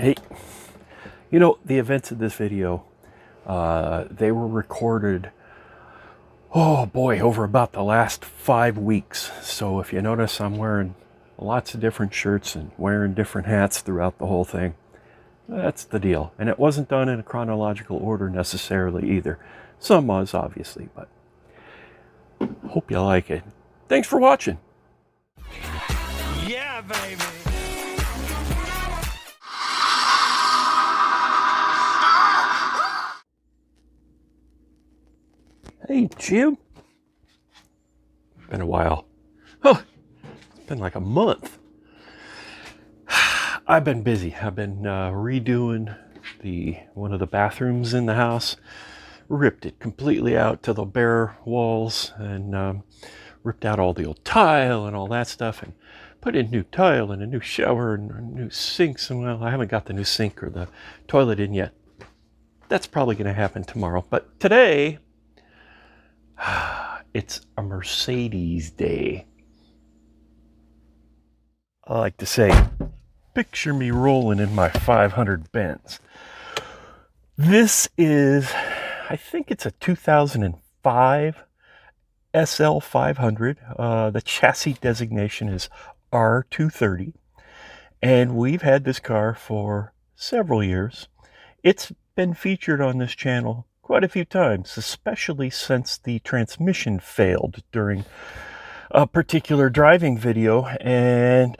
Hey, you know, the events of this video, they were recorded, oh boy, over about the last 5 weeks. So if you notice, I'm wearing lots of different shirts and wearing different hats throughout the whole thing. That's the deal. And it wasn't done in a chronological order necessarily either. Some was, obviously, but hope you like it. Thanks for watching. Yeah, baby. Hey, Jim. Been a while. Oh, it's been like a month. I've been busy. I've been redoing one of the bathrooms in the house. Ripped it completely out to the bare walls and ripped out all the old tile and all that stuff and put in new tile and a new shower and new sinks. And well, I haven't got the new sink or the toilet in yet. That's probably going to happen tomorrow. But today, it's a Mercedes day. I like to say, picture me rolling in my 500 Benz. This is, I think it's a 2005 SL500. The chassis designation is r230. And we've had this car for several years. It's been featured on this channel quite a few times, especially since the transmission failed during a particular driving video, and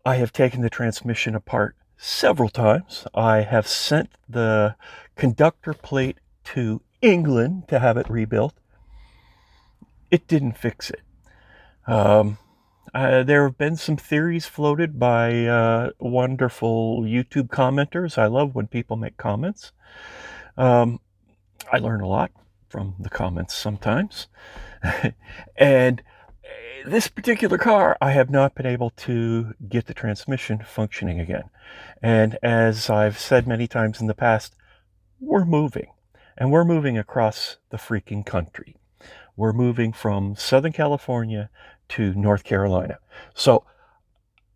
I have taken the transmission apart several times. I have sent the conductor plate to England to have it rebuilt. It didn't fix it. There have been some theories floated by wonderful YouTube commenters. I love when people make comments. I learn a lot from the comments sometimes. And this particular car, I have not been able to get the transmission functioning again. And as I've said many times in the past, we're moving. And we're moving across the freaking country. We're moving from Southern California to North Carolina. So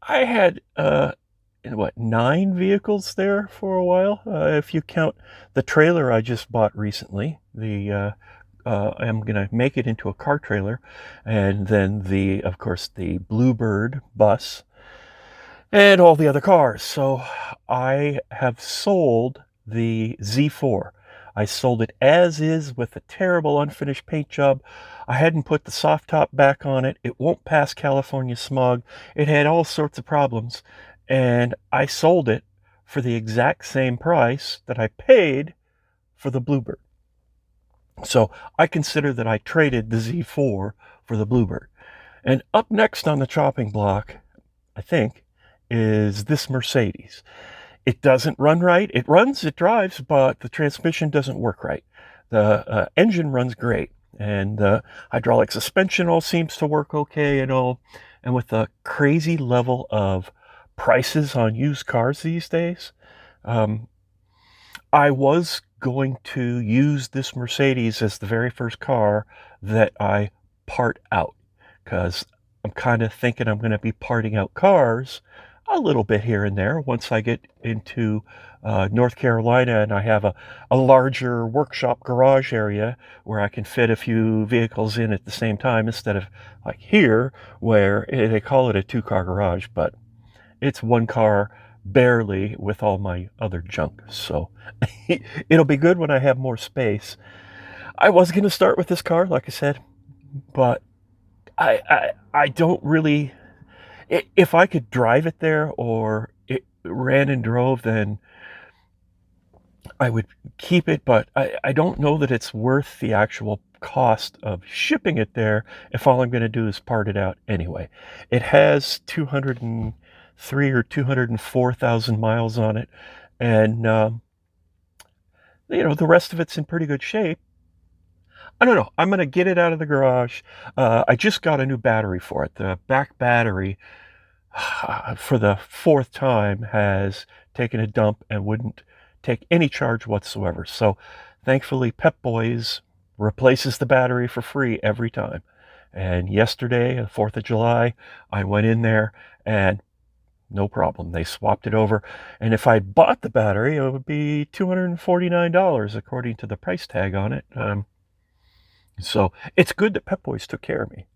I had, 9 vehicles there for a while. If you count the trailer I just bought recently, I'm going to make it into a car trailer, and then of course, the Bluebird bus, and all the other cars. So I have sold the Z4. I sold it as is with a terrible unfinished paint job. I hadn't put the soft top back on it. It won't pass California smog. It had all sorts of problems. And I sold it for the exact same price that I paid for the Bluebird. So I consider that I traded the Z4 for the Bluebird. And up next on the chopping block, I think, is this Mercedes. It doesn't run right. It runs, it drives, but the transmission doesn't work right. The engine runs great, and the hydraulic suspension all seems to work okay and all. And with the crazy level of prices on used cars these days, I was going to use this Mercedes as the very first car that I part out, because I'm kind of thinking I'm going to be parting out cars a little bit here and there once I get into North Carolina and I have a larger workshop garage area where I can fit a few vehicles in at the same time, instead of like here where they call it a 2-car garage, but it's 1 car barely with all my other junk. So it'll be good when I have more space. I was going to start with this car, like I said, but I don't really, if I could drive it there or it ran and drove, then I would keep it, but I don't know that it's worth the actual cost of shipping it there if all I'm going to do is part it out anyway. It has 203 or 204,000 miles on it, and the rest of it's in pretty good shape. I don't know. I'm going to get it out of the garage. I just got a new battery for it. The back battery, for the 4th time, has taken a dump and wouldn't take any charge whatsoever. So thankfully, Pep Boys replaces the battery for free every time. And yesterday, the 4th of July, I went in there and no problem. They swapped it over. And if I bought the battery, it would be $249 according to the price tag on it. So it's good that Pep Boys took care of me.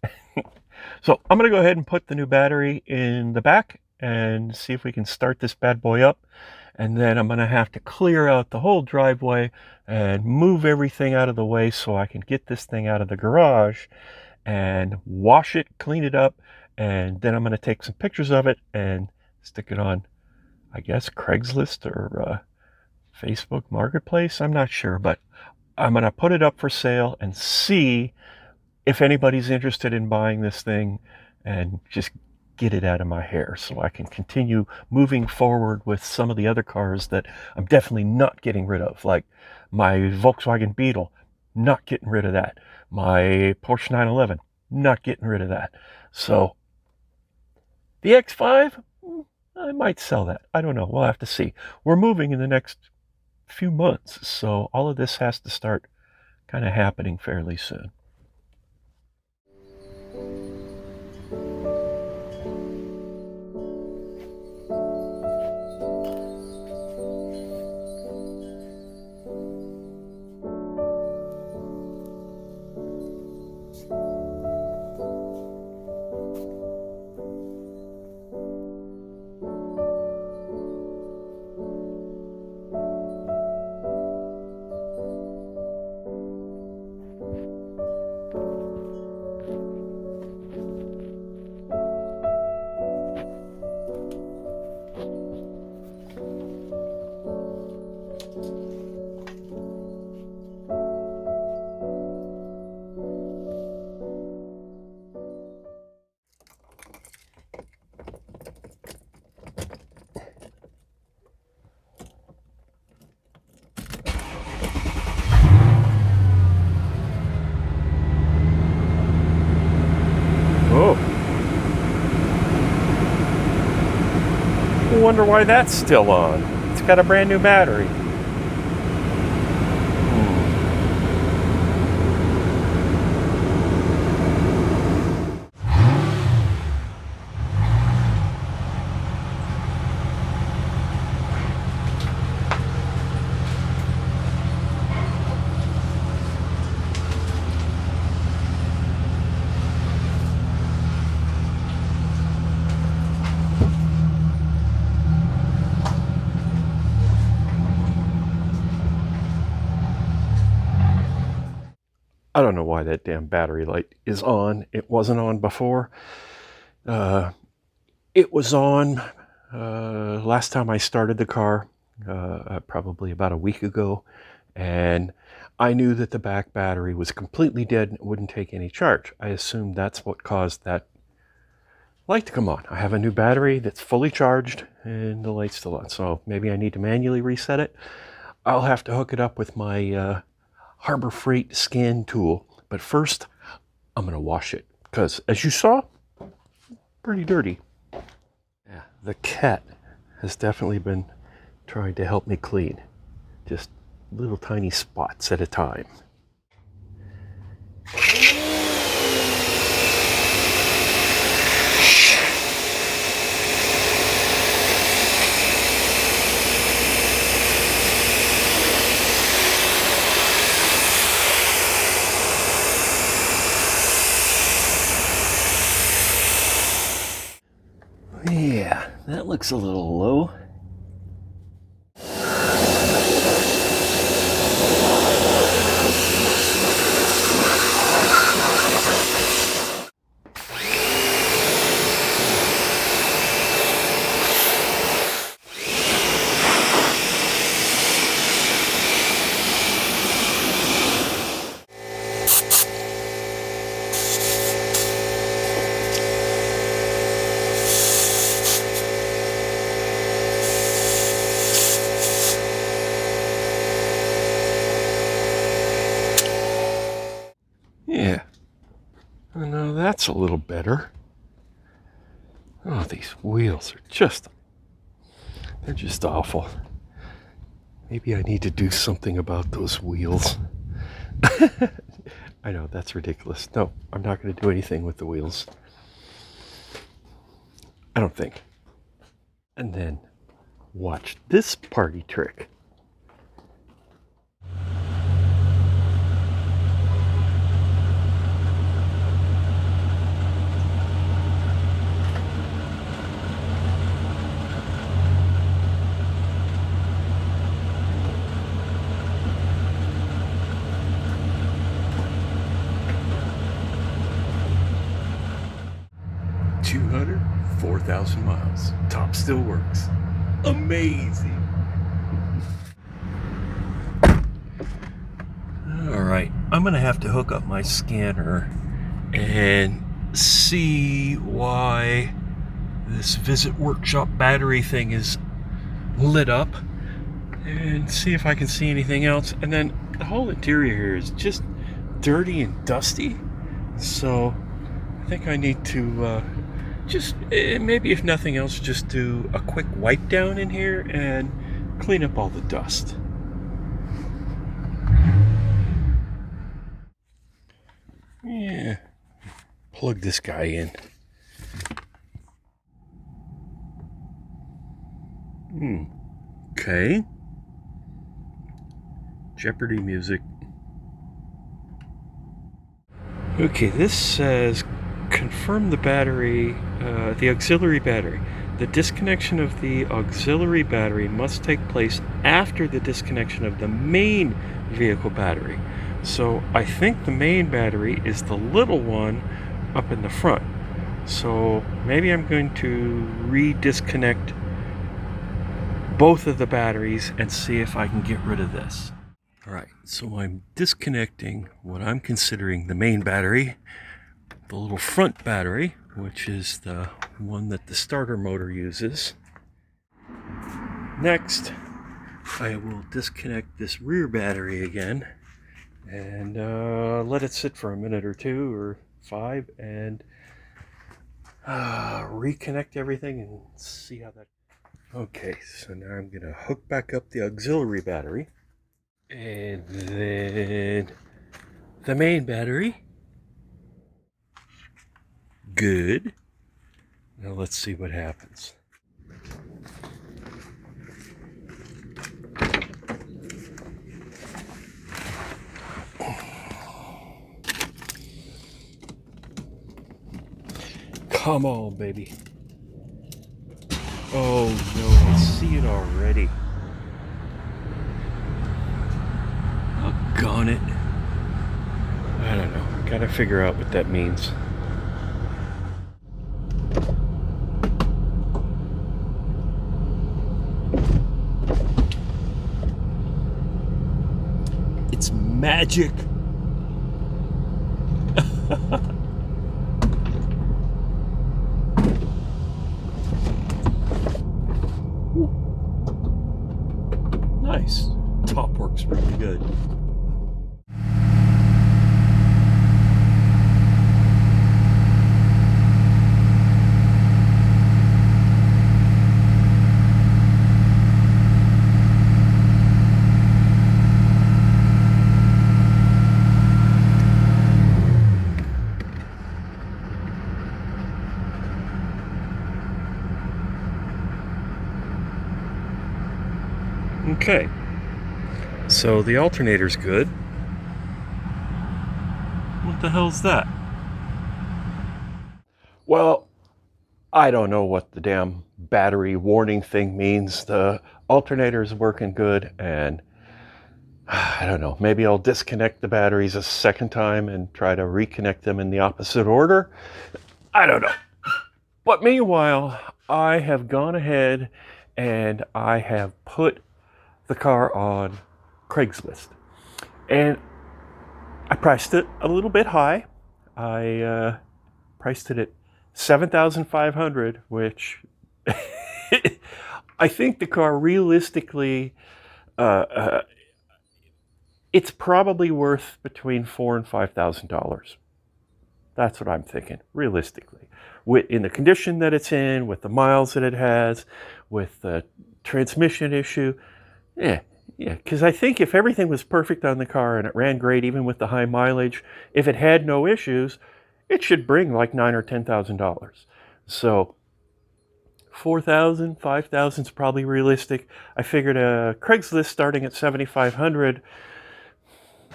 So I'm going to go ahead and put the new battery in the back and see if we can start this bad boy up. And then I'm going to have to clear out the whole driveway and move everything out of the way so I can get this thing out of the garage and wash it, clean it up, and then I'm going to take some pictures of it and stick it on, I guess, Craigslist or Facebook Marketplace. I'm not sure, but I'm going to put it up for sale and see if anybody's interested in buying this thing and just get it out of my hair so I can continue moving forward with some of the other cars that I'm definitely not getting rid of, like my Volkswagen Beetle, not getting rid of that. My Porsche 911, not getting rid of that. So the X5, I might sell that. I don't know. We'll have to see. We're moving in the next few months, so all of this has to start kind of happening fairly soon. Oh, I wonder why that's still on. It's got a brand new battery. I don't know why that damn battery light is on. It wasn't on before. It was on last time I started the car, probably about a week ago, and I knew that the back battery was completely dead and it wouldn't take any charge. I assumed that's what caused that light to come on. I have a new battery that's fully charged and the light's still on, so maybe I need to manually reset it. I'll have to hook it up with my Harbor Freight scan tool, but first I'm going to wash it because, as you saw, pretty dirty. Yeah, the cat has definitely been trying to help me clean, just little tiny spots at a time. Yeah, that looks a little low. Yeah. Oh, no, that's a little better. Oh, these wheels are they're just awful. Maybe I need to do something about those wheels. I know, that's ridiculous. No, I'm not going to do anything with the wheels. I don't think. And then watch this party trick. $200, 4,000 miles. Top still works. Amazing. All right, I'm gonna have to hook up my scanner and see why this Visit Workshop battery thing is lit up, and see if I can see anything else. And then the whole interior here is just dirty and dusty, so I think I need to just maybe, if nothing else, just do a quick wipe down in here and clean up all the dust. Yeah, plug this guy in. Okay. Jeopardy music. Okay, this says confirm the battery, the auxiliary battery. The disconnection of the auxiliary battery must take place after the disconnection of the main vehicle battery. So I think the main battery is the little one up in the front. So maybe I'm going to re-disconnect both of the batteries and see if I can get rid of this. All right, so I'm disconnecting what I'm considering the main battery, the little front battery, which is the one that the starter motor uses. Next, I will disconnect this rear battery again and let it sit for a minute or 2 or 5 and reconnect everything and see how that... Okay, so now I'm going to hook back up the auxiliary battery and then the main battery. Good. Now let's see what happens. Come on, baby. Oh no, I see it already. Doggone it. I don't know. Gotta figure out what that means. It's magic. Nice. Top works really good. Okay, so the alternator's good. What the hell's that? Well, I don't know what the damn battery warning thing means. The alternator's working good, and I don't know, maybe I'll disconnect the batteries a second time and try to reconnect them in the opposite order. I don't know. But meanwhile, I have gone ahead and I have put the car on Craigslist, and I priced it a little bit high. I priced it at $7,500, which I think the car realistically, it's probably worth between $4,000 and $5,000. That's what I'm thinking, realistically. In the condition that it's in, with the miles that it has, with the transmission issue. Yeah, because I think if everything was perfect on the car and it ran great, even with the high mileage, if it had no issues, it should bring like $9,000 or $10,000. So 4,000, 5,000 is probably realistic. I figured a Craigslist starting at 7,500,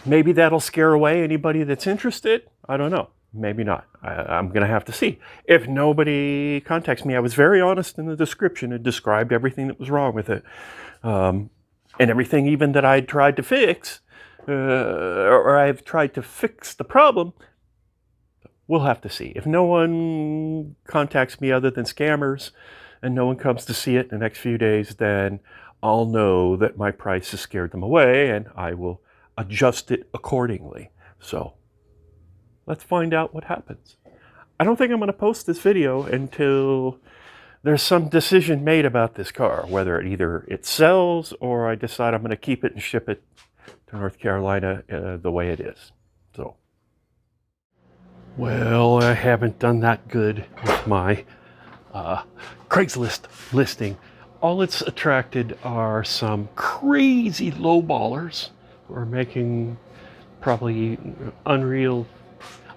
maybe that'll scare away anybody that's interested. I don't know. Maybe not. I'm going to have to see. If nobody contacts me, I was very honest in the description and described everything that was wrong with it. And everything even that I tried to fix, or I've tried to fix the problem. We'll have to see. If no one contacts me other than scammers and no one comes to see it in the next few days, then I'll know that my price has scared them away and I will adjust it accordingly. So let's find out what happens. I don't think I'm going to post this video until there's some decision made about this car, whether it sells or I decide I'm going to keep it and ship it to North Carolina the way it is. So, well, I haven't done that good with my Craigslist listing. All it's attracted are some crazy lowballers who are making probably unreal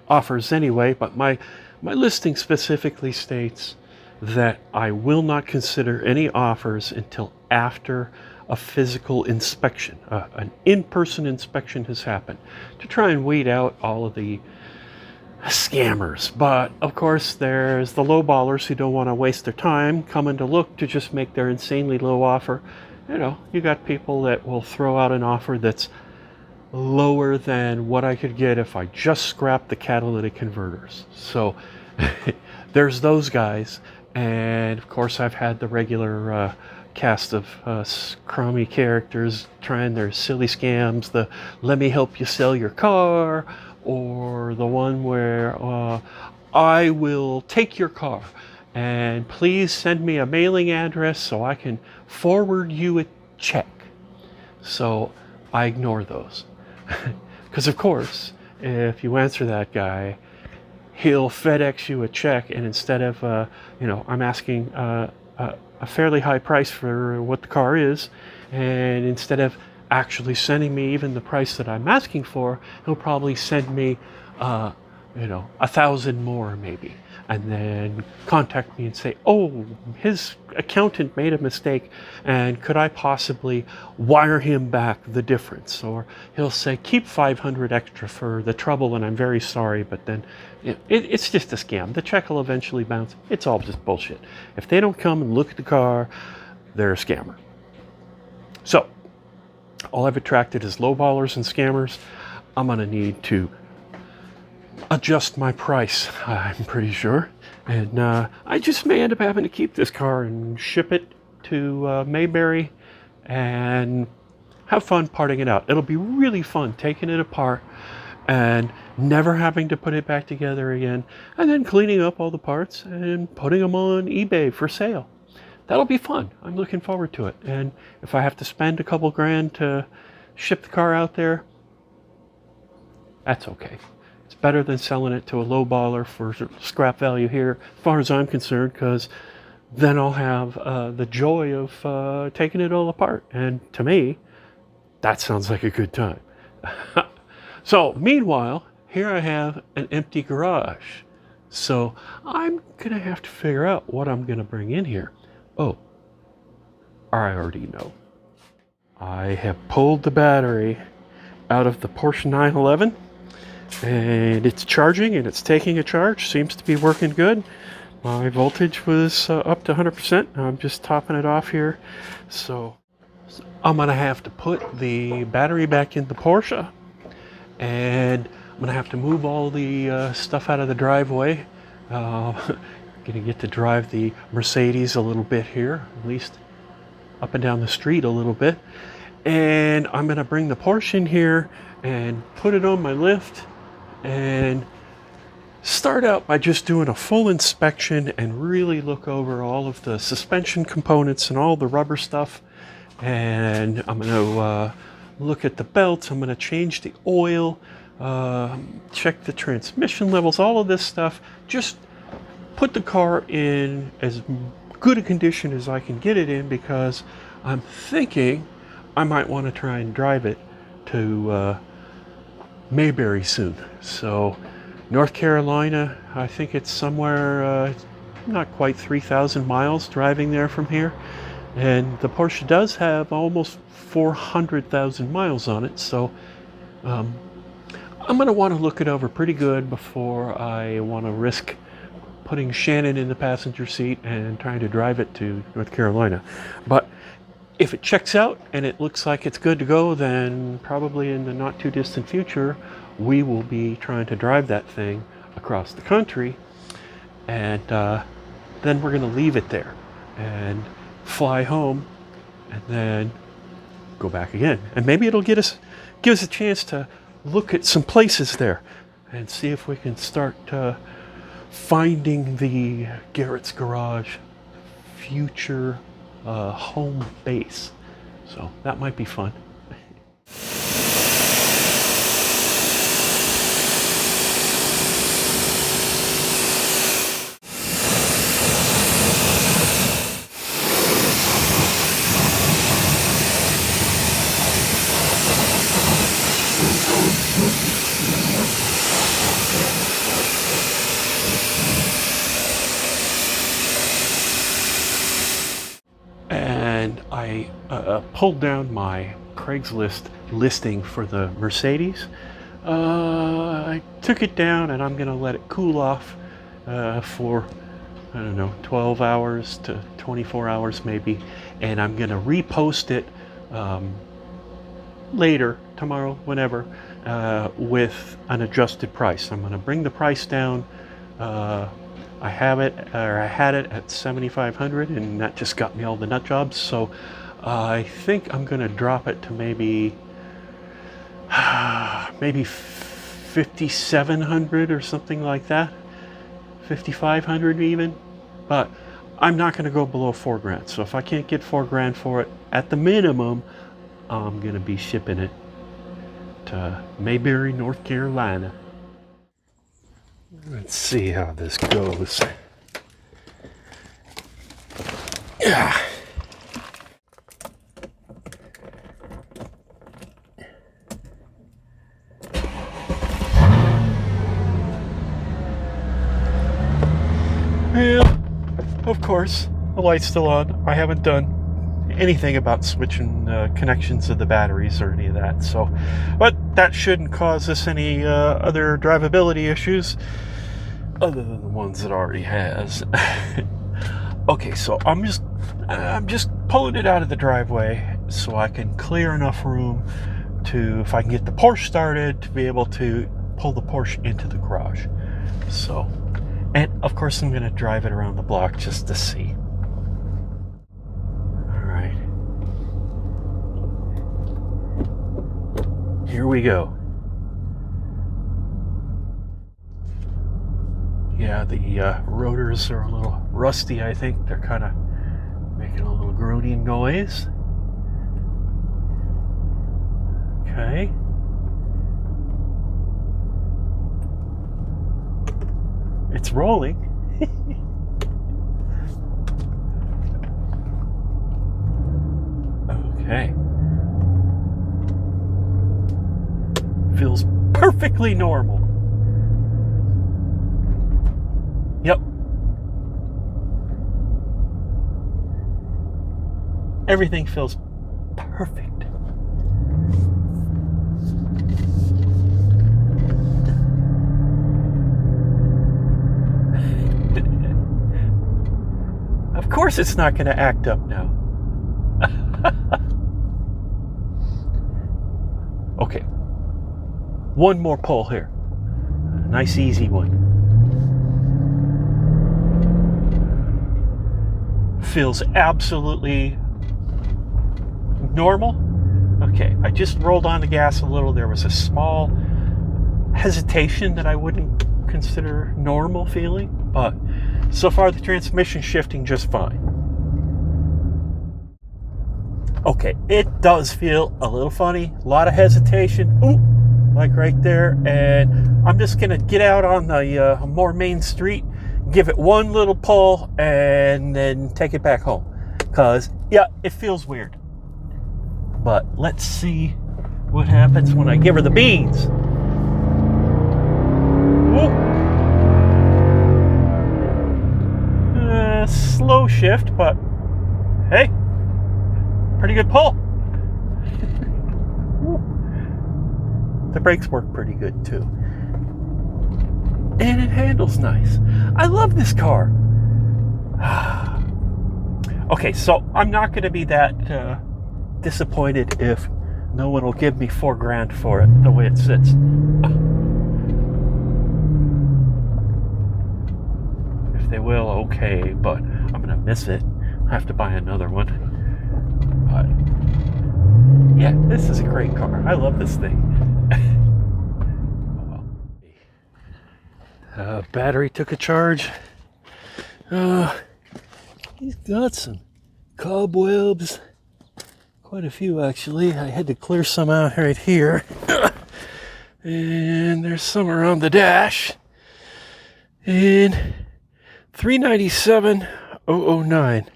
offers anyway, but my listing specifically states that I will not consider any offers until after a physical inspection. An in-person inspection has happened to try and weed out all of the scammers. But of course there's the lowballers who don't want to waste their time coming to look to just make their insanely low offer. You know, you got people that will throw out an offer that's lower than what I could get if I just scrapped the catalytic converters. So there's those guys, and of course I've had the regular cast of crummy characters trying their silly scams, the let me help you sell your car, or the one where I will take your car and please send me a mailing address so I can forward you a check. So I ignore those. Because of course, if you answer that guy, he'll FedEx you a check, and instead of, I'm asking a fairly high price for what the car is, and instead of actually sending me even the price that I'm asking for, he'll probably send me, 1,000 more maybe, and then contact me and say, oh, his accountant made a mistake, and could I possibly wire him back the difference? Or he'll say, keep 500 extra for the trouble, and I'm very sorry, but then it's just a scam. The check will eventually bounce. It's all just bullshit. If they don't come and look at the car, they're a scammer. So all I've attracted is lowballers and scammers. I'm going to need to adjust my price, I'm pretty sure. And I just may end up having to keep this car and ship it to Mayberry and have fun parting it out. It'll be really fun taking it apart and never having to put it back together again, and then cleaning up all the parts and putting them on eBay for sale. That'll be fun. I'm looking forward to it. And if I have to spend a couple grand to ship the car out there, that's okay. It's better than selling it to a lowballer for scrap value here, as far as I'm concerned, because then I'll have the joy of taking it all apart. And to me, that sounds like a good time. So, meanwhile, here I have an empty garage. So, I'm going to have to figure out what I'm going to bring in here. Oh, I already know. I have pulled the battery out of the Porsche 911, and it's charging and it's taking a charge. Seems to be working good. My voltage was up to 100%. I'm just topping it off here. So I'm going to have to put the battery back in the Porsche, and I'm going to have to move all the stuff out of the driveway. Going to get to drive the Mercedes a little bit here, at least up and down the street a little bit. And I'm going to bring the Porsche in here and put it on my lift and start out by just doing a full inspection and really look over all of the suspension components and all the rubber stuff. And I'm going to look at the belts. I'm going to change the oil, check the transmission levels, all of this stuff. Just put the car in as good a condition as I can get it in, because I'm thinking I might want to try and drive it to Mayberry soon. So North Carolina, I think it's somewhere not quite 3,000 miles driving there from here. And the Porsche does have almost 400,000 miles on it, so I'm going to want to look it over pretty good before I want to risk putting Shannon in the passenger seat and trying to drive it to North Carolina. But if it checks out and it looks like it's good to go, then probably in the not too distant future, we will be trying to drive that thing across the country, and then we're going to leave it there and fly home and then go back again. And maybe it'll give us a chance to look at some places there and see if we can start finding the Garrett's Garage future home base. So that might be fun. And I pulled down my Craigslist listing for the Mercedes. I took it down and I'm going to let it cool off for, I don't know, 12 hours to 24 hours maybe. And I'm going to repost it later, tomorrow, whenever, with an adjusted price. I'm going to bring the price down. I had it at 7,500, and that just got me all the nut jobs. So I think I'm going to drop it to maybe 5,700 or something like that, 5,500 even. But I'm not going to go below $4,000. So if I can't get $4,000 for it, at the minimum, I'm going to be shipping it to Mayberry, North Carolina. Let's see how this goes. Yeah. Well, of course, the light's still on. I haven't done anything about switching connections of the batteries or any of that. So, but that shouldn't cause us any other drivability issues other than the ones it already has. Okay, so I'm just pulling it out of the driveway so I can clear enough room to, if I can get the Porsche started, to be able to pull the Porsche into the garage. So, and of course I'm going to drive it around the block just to see. All right. Here we go. Yeah, the rotors are a little rusty, I think. They're kind of making a little groaning noise. Okay. It's rolling. Okay. Feels perfectly normal. Yep. Everything feels perfect. Of course it's not going to act up now. Okay. One more pull here. Nice easy one. Feels absolutely normal. Okay, I just rolled on the gas a little. There was a small hesitation that I wouldn't consider normal feeling, but so far the transmission's shifting just fine. Okay, it does feel a little funny, a lot of hesitation. Ooh, like right there, and I'm just gonna get out on the more main street, give it one little pull, and then take it back home. Cause yeah, it feels weird. But let's see what happens when I give her the beans. Whoa. slow shift, but hey, pretty good pull. The brakes work pretty good too. And it handles nice. I love this car. Okay, so I'm not going to be that disappointed if no one will give me $4,000 for it the way it sits. If they will, okay, but I'm going to miss it. I have to buy another one. But yeah, this is a great car. I love this thing. Battery took a charge. He's got some cobwebs. Quite a few, actually. I had to clear some out right here. And there's some around the dash. And 397,009.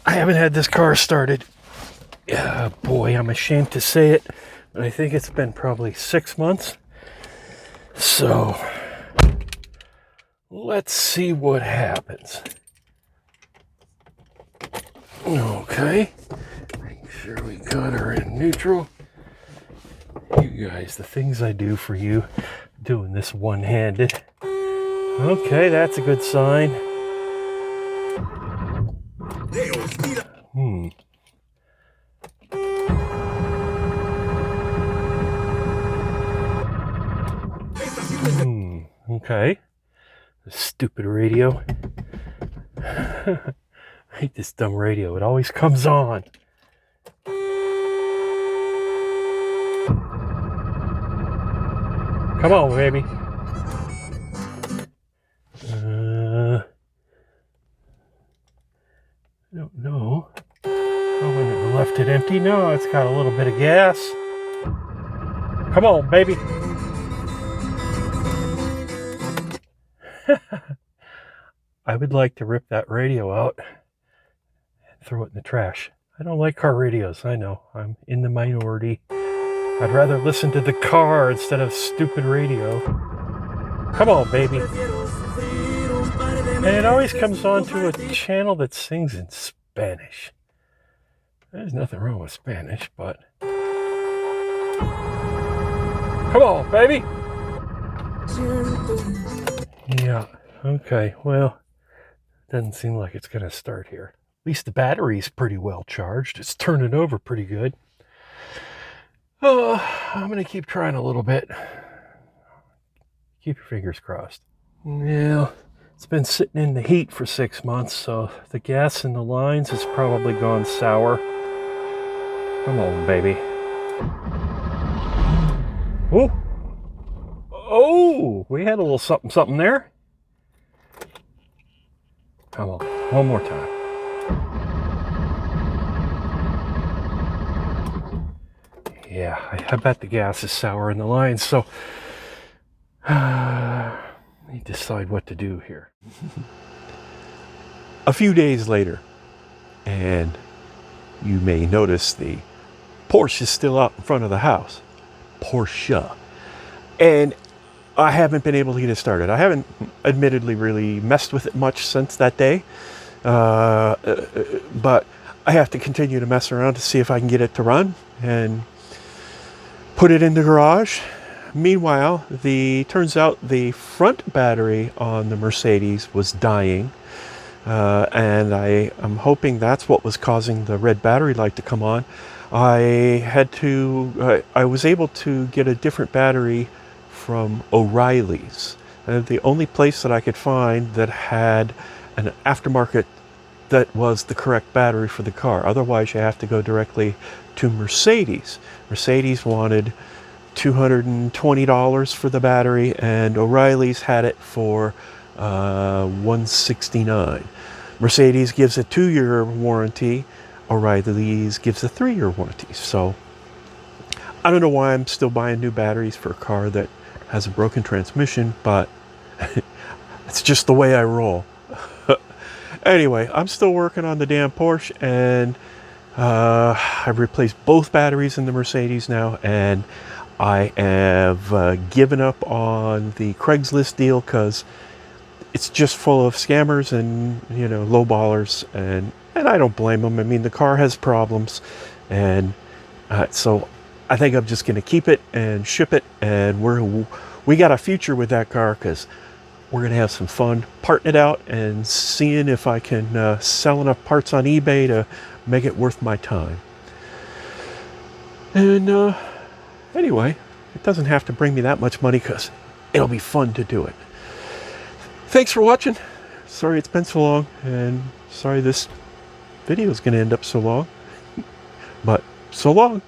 I haven't had this car started. Boy, I'm ashamed to say it, but I think it's been probably 6 months. So let's see what happens. Okay, make sure we got her in neutral. You guys, the things I do for you, doing this one-handed. Okay, that's a good sign. Okay. Stupid radio. I hate this dumb radio. It always comes on. Come on, baby. I don't know. Oh, I left it empty. No, it's got a little bit of gas. Come on, baby. I would like to rip that radio out and throw it in the trash. I don't like car radios. I know. I'm in the minority. I'd rather listen to the car instead of stupid radio. Come on, baby. And it always comes on to a channel that sings in Spanish. There's nothing wrong with Spanish, but... Come on, baby! Yeah, okay, well, doesn't seem like it's going to start here. At least the battery's pretty well charged. It's turning over pretty good. Oh, I'm going to keep trying a little bit. Keep your fingers crossed. Yeah, it's been sitting in the heat for 6 months, so the gas in the lines has probably gone sour. Come on, baby. Oh! Oh! We had a little something there. Come on, one more time. Yeah, I bet the gas is sour in the lines, so I need to decide what to do here. A few days later, and you may notice the Porsche is still out in front of the house. Porsche. And I haven't been able to get it started. I haven't admittedly really messed with it much since that day. But I have to continue to mess around to see if I can get it to run and put it in the garage. Meanwhile, turns out the front battery on the Mercedes was dying. And I'm hoping that's what was causing the red battery light to come on. I was able to get a different battery from O'Reilly's. The only place that I could find that had an aftermarket that was the correct battery for the car. Otherwise, you have to go directly to Mercedes. Mercedes wanted $220 for the battery, and O'Reilly's had it for $169. Mercedes gives a 2-year warranty. O'Reilly's gives a 3-year warranty. So I don't know why I'm still buying new batteries for a car that has a broken transmission, but it's just the way I roll. Anyway, I'm still working on the damn Porsche, and I've replaced both batteries in the Mercedes now, and I have given up on the Craigslist deal because it's just full of scammers and, you know, lowballers, and I don't blame them. I mean, the car has problems, and so I think I'm just going to keep it and ship it, and we got a future with that car because we're going to have some fun parting it out and seeing if I can sell enough parts on eBay to make it worth my time. And anyway, it doesn't have to bring me that much money because it'll be fun to do it. Thanks for watching. Sorry it's been so long, and sorry this video is going to end up so long, but so long.